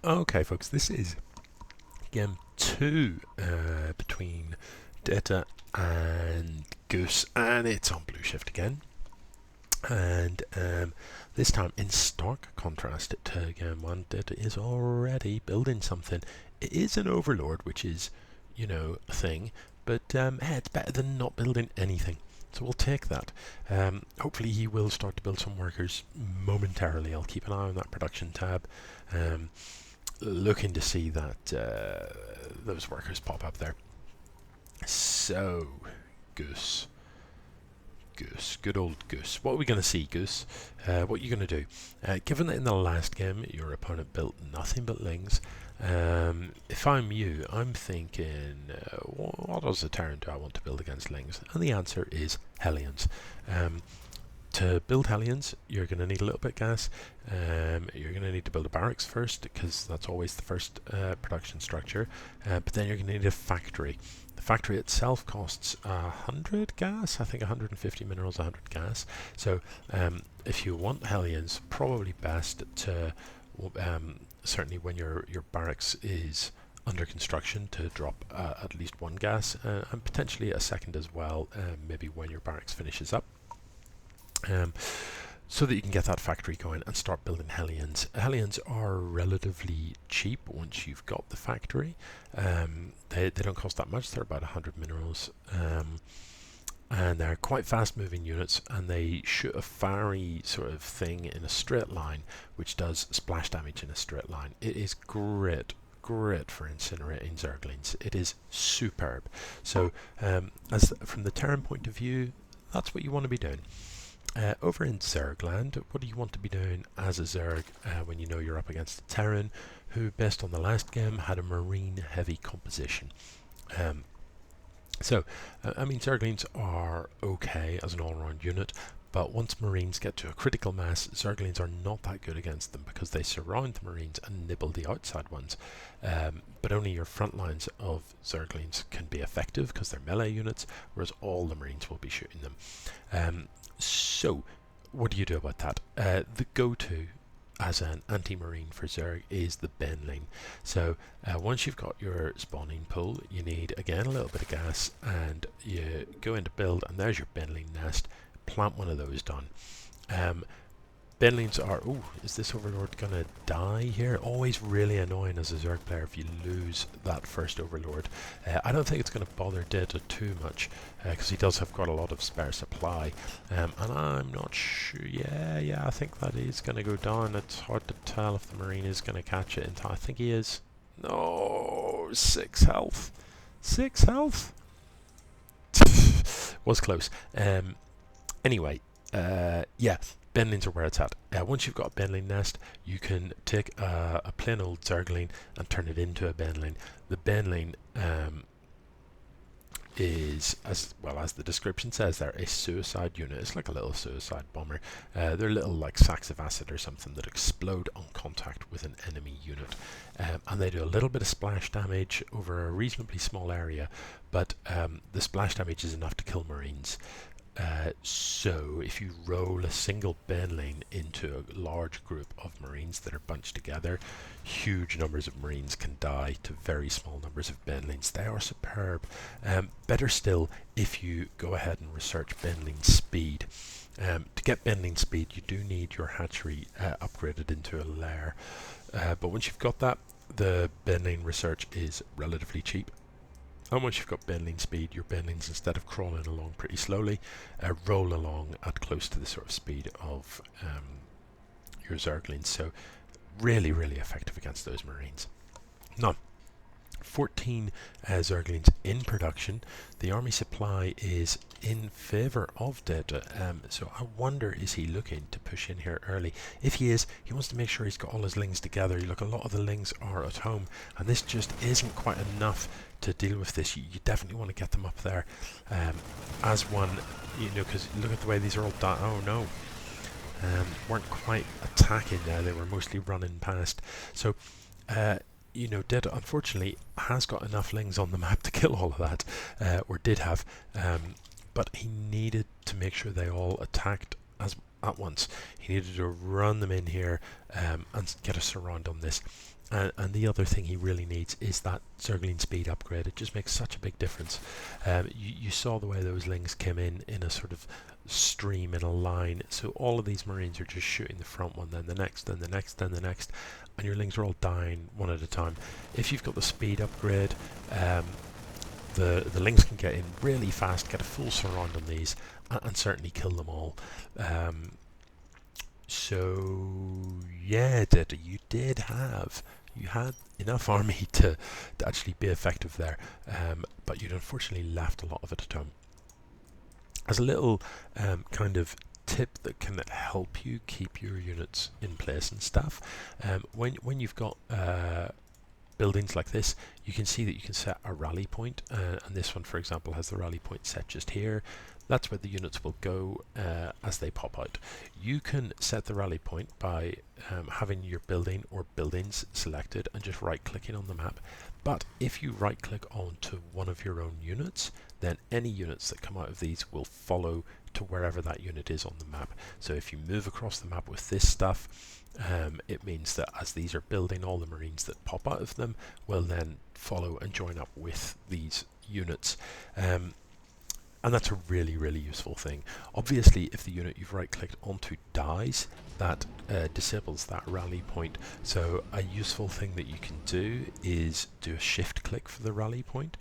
Okay, folks, this is game 2 between Data and Goose, and it's on Blue Shift again. And this time, in stark contrast to game 1, Data is already building something. It is an overlord, which is, a thing, but hey, it's better than not building anything. So we'll take that. Hopefully he will start to build some workers momentarily. I'll keep an eye on that production tab. Looking to see that those workers pop up there. So, Goose. Goose, good old Goose. What are we going to see, Goose? What are you going to do? Given that in the last game your opponent built nothing but lings, if I'm you, I'm thinking, what as a Terran do I want to build against lings? And the answer is Hellions. To build Hellions, you're going to need a little bit of gas. You're going to need to build a barracks first, because that's always the first production structure. But then you're going to need a factory. The factory itself costs 100 gas, I think 150 minerals, 100 gas. So if you want Hellions, probably best to, certainly when your barracks is under construction, to drop at least one gas, and potentially a second as well, maybe when your barracks finishes up. So that you can get that factory going and start building Hellions. Hellions are relatively cheap once you've got the factory. They don't cost that much, they're about 100 minerals. And they're quite fast moving units, and they shoot a fiery sort of thing in a straight line, which does splash damage in a straight line. It is great for incinerating Zerglings. It is superb. So as from the Terran point of view, that's what you want to be doing. Over in Zergland, what do you want to be doing as a Zerg when you know you're up against a Terran who, based on the last game, had a marine heavy composition? Zerglings are okay as an all-round unit, but once Marines get to a critical mass, Zerglings are not that good against them because they surround the Marines and nibble the outside ones. But only your front lines of Zerglings can be effective because they're melee units, whereas all the Marines will be shooting them. So, what do you do about that? The go-to as an anti-marine for Zerg is the Benling. So once you've got your spawning pool, you need again a little bit of gas, and you go into build, and there's your Benling nest. Plant one of those down. Benlings are... Oh, is this Overlord going to die here? Always really annoying as a Zerg player if you lose that first Overlord. I don't think it's going to bother Data too much, because he does have quite a lot of spare supply. And I'm not sure... Yeah, I think that is going to go down. It's hard to tell if the Marine is going to catch it in time. I think he is. No, 6 health. 6 health? Was close. Anyway, yeah. Benlings are where it's at. Once you've got a Benling nest, you can take a plain old Zergling and turn it into a Benling. The Benling is, as well as the description says, they're a suicide unit. It's like a little suicide bomber. They're little like sacks of acid or something that explode on contact with an enemy unit. And they do a little bit of splash damage over a reasonably small area, but the splash damage is enough to kill Marines. So if you roll a single Benling into a large group of Marines that are bunched together, huge numbers of Marines can die to very small numbers of Benlings. They are superb. Better still if you go ahead and research Benling speed. To get Benling speed, you do need your hatchery upgraded into a lair. But once you've got that, the Benling research is relatively cheap. And once you've got Benling speed, your Benlings, instead of crawling along pretty slowly, roll along at close to the sort of speed of your Zerglings. So really effective against those Marines. Now, 14 Zerglings in production. The army supply is in favour of Data, so I wonder, is he looking to push in here early? If he is, he wants to make sure he's got all his lings together. Look, a lot of the lings are at home, and this just isn't quite enough to deal with this. You definitely want to get them up there as one, because look at the way these are all done. Oh no, weren't quite attacking there. They were mostly running past. So Data unfortunately has got enough lings on the map to kill all of that, or did have, but he needed to make sure they all attacked at once. He needed to run them in here and get a surround on this. And the other thing he really needs is that Zergling speed upgrade. It just makes such a big difference. You saw the way those lings came in a sort of stream in a line. So all of these Marines are just shooting the front one, then the next, then the next, then the next, and your lings are all dying one at a time. If you've got the speed upgrade, the lings can get in really fast, get a full surround on these, and certainly kill them all. So yeah, you had enough army to actually be effective there, but you'd unfortunately left a lot of it at home. As a little kind of tip that can help you keep your units in place and stuff, when you've got buildings like this, you can see that you can set a rally point, and this one, for example, has the rally point set just here. That's where the units will go as they pop out. You can set the rally point by having your building or buildings selected and just right-clicking on the map. But if you right-click onto one of your own units, then any units that come out of these will follow to wherever that unit is on the map. So if you move across the map with this stuff, it means that as these are building, all the Marines that pop out of them will then follow and join up with these units. And that's a really, really useful thing. Obviously, if the unit you've right-clicked onto dies, that disables that rally point. So a useful thing that you can do is do a shift click for the rally point,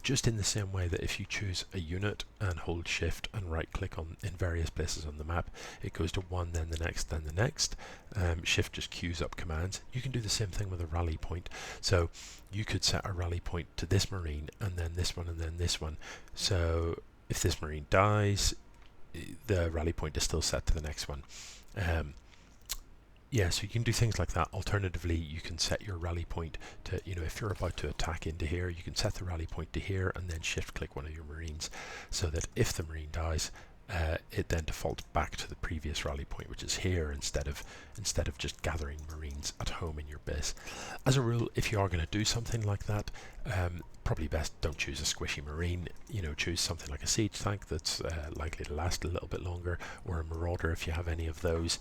just in the same way that if you choose a unit and hold shift and right-click on in various places on the map, it goes to one, then the next, then the next. Shift just queues up commands. You can do the same thing with a rally point. So you could set a rally point to this Marine, and then this one, and then this one. So if this Marine dies, the rally point is still set to the next one. Yeah, so you can do things like that. Alternatively, you can set your rally point to, if you're about to attack into here, you can set the rally point to here and then shift click one of your Marines, so that if the Marine dies, it then defaults back to the previous rally point, which is here, instead of just gathering Marines at home in your base. As a rule, if you are going to do something like that, probably best don't choose a squishy Marine. Choose something like a siege tank that's likely to last a little bit longer, or a Marauder if you have any of those,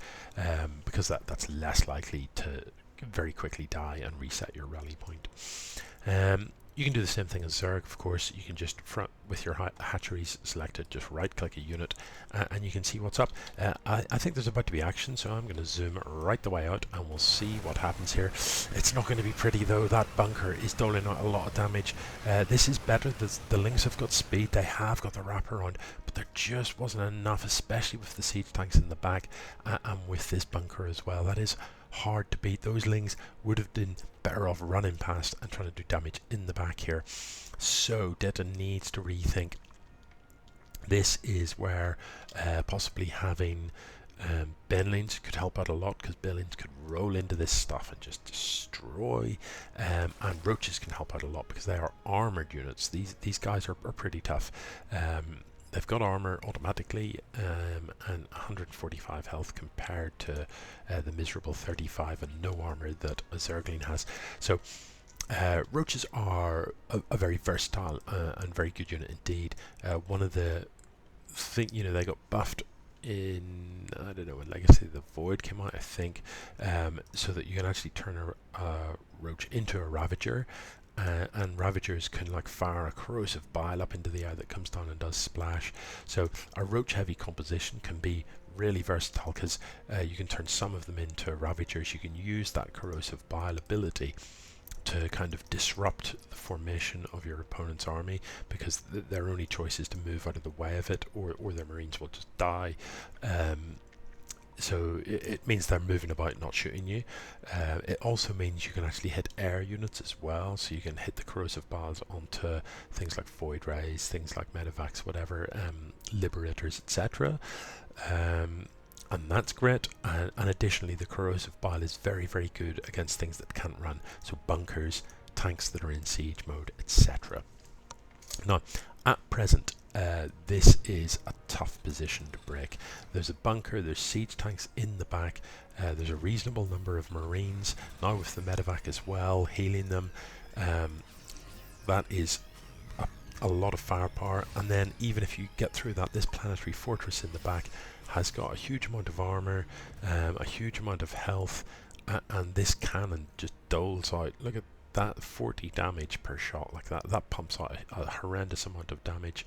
because that's less likely to very quickly die and reset your rally point. You can do the same thing as Zerg, of course. You can just, with your hatcheries selected, just right-click a unit, and you can see what's up. I think there's about to be action, so I'm going to zoom right the way out, and we'll see what happens here. It's not going to be pretty, though. That bunker is doling out a lot of damage. This is better. The Lings have got speed. They have got the wraparound, but there just wasn't enough, especially with the siege tanks in the back, and with this bunker as well. That is hard to beat. Those Lings would have been better off running past and trying to do damage in the back here. So Deta needs to rethink. This is where possibly having Banelings could help out a lot, because Banelings could roll into this stuff and just destroy, and Roaches can help out a lot because they are armored units. These guys are pretty tough. They've got armor automatically, and 145 health compared to the miserable 35 and no armor that a Zergling has. So Roaches are a very versatile and very good unit indeed. One of the they got buffed in, I don't know, when Legacy of the Void came out, I think, so that you can actually turn a Roach into a Ravager. And Ravagers can fire a corrosive bile up into the air that comes down and does splash. So a Roach heavy composition can be really versatile, because you can turn some of them into Ravagers. You can use that corrosive bile ability to kind of disrupt the formation of your opponent's army, because their only choice is to move out of the way of it, or their Marines will just die. So it means they're moving about, not shooting you. It also means you can actually hit air units as well, so you can hit the corrosive bars onto things like Void Rays, things like Medivacs, whatever, Liberators, etc. And that's great. And additionally, the corrosive bile is very, very good against things that can't run, so bunkers, tanks that are in siege mode, etc. Now, at present, this is a tough position to break. There's a bunker, there's siege tanks in the back, there's a reasonable number of Marines, now with the Medivac as well, healing them. That is a lot of firepower, and then even if you get through that, this planetary fortress in the back has got a huge amount of armor, a huge amount of health, and this cannon just doles out. Look at that, 40 damage per shot. Like that pumps out a horrendous amount of damage,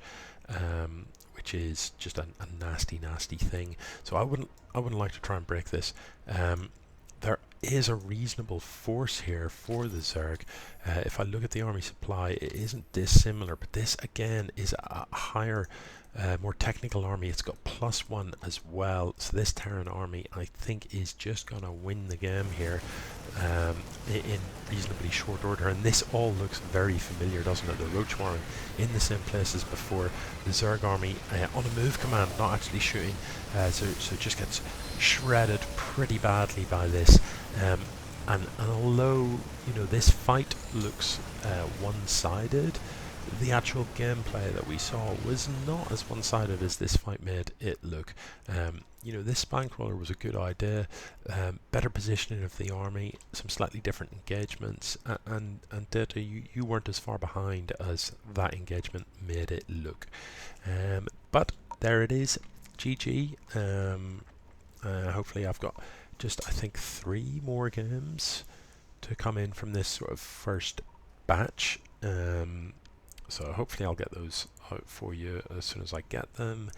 which is just a nasty thing. So I wouldn't like to try and break this. There is a reasonable force here for the Zerg. If I look at the army supply, it isn't dissimilar, but this again is a higher, more technical army. It's got +1 as well, so this Terran army I think is just going to win the game here in reasonably short order. And this all looks very familiar, doesn't it? The Roach Warren in the same place as before. The Zerg army on a move command, not actually shooting, so it just gets shredded pretty badly by this. And although, you know, this fight looks one-sided, the actual gameplay that we saw was not as one-sided as this fight made it look. You know, this spine crawler was a good idea, better positioning of the army, some slightly different engagements, and Data, you weren't as far behind as that engagement made it look. But there it is, GG. Hopefully I've got just, I think, 3 more games to come in from this sort of first batch. So hopefully I'll get those out for you as soon as I get them.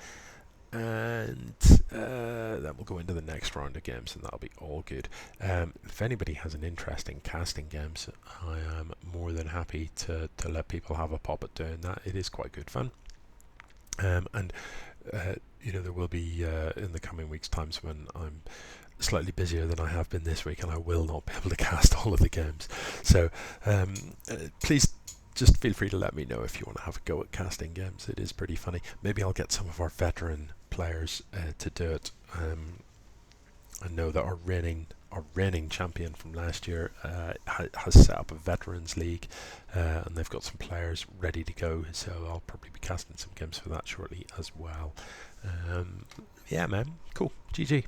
And then we'll go into the next round of games, and that'll be all good. If anybody has an interest in casting games, I am more than happy to let people have a pop at doing that. It is quite good fun. And you know, there will be in the coming weeks times when I'm slightly busier than I have been this week, and I will not be able to cast all of the games. So please just feel free to let me know if you want to have a go at casting games. It is pretty funny. Maybe I'll get some of our veteran players to do it. I know that our reigning champion from last year has set up a veterans league, and they've got some players ready to go, so I'll probably be casting some games for that shortly as well. Yeah, man, cool. GG.